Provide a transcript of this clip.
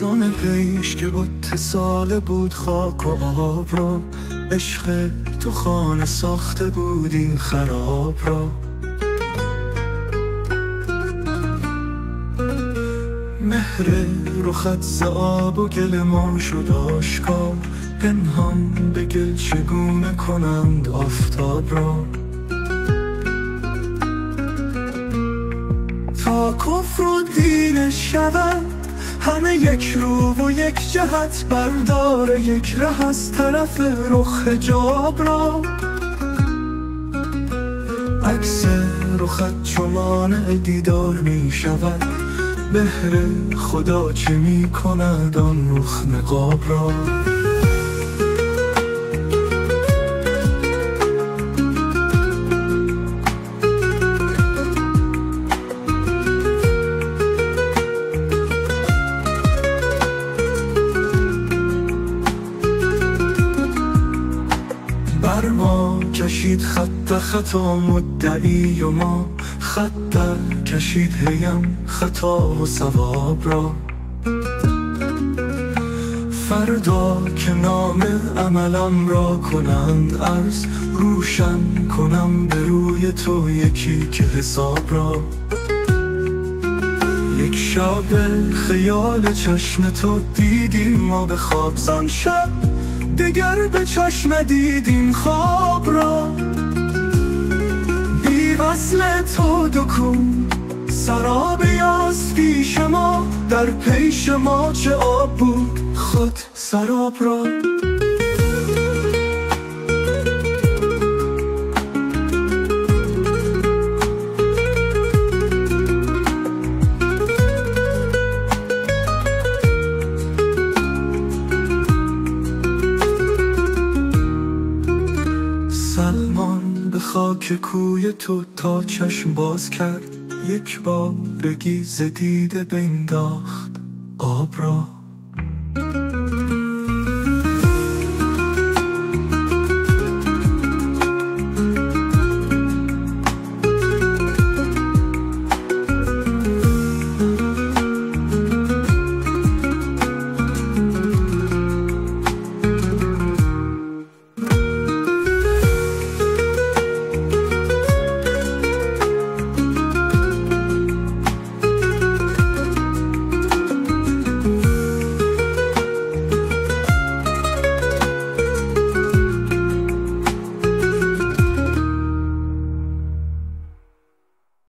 افسانه پیش که با اتصال بود خاک و آب را، عشق تو خانه ساخته بود این خراب را. مهر رخت ز آب و گل ما شد آشکار، پنهان به گل چگونه کنند آفتاب را. تا کفر و دین شود همه یک رو و یک جهت، بردار یک ره از طرف رخ حجاب را. عکس رخت چو مانع دیدار می شود، مهر خدا چه می کند آن رخ نقاب را. بر ما کشید خط خطا مدعی و ما خط کشید هیم خطا و ثواب را. فردا که نام عملم را کنند عرض، روشن کنم به روی تو یکی که حساب را. یک شب خیال چشم تو دیدیم ما به خواب، زان شب دگر به چشم دیدیم خواب را. بی وصل تو دکون سراب یاس پیش ما، در پیش ما چه آب بود خود سراب را. سلمان به خاک کوی تو تا چشم باز کرد، یک بارگی ز دیده بنداخت آب را.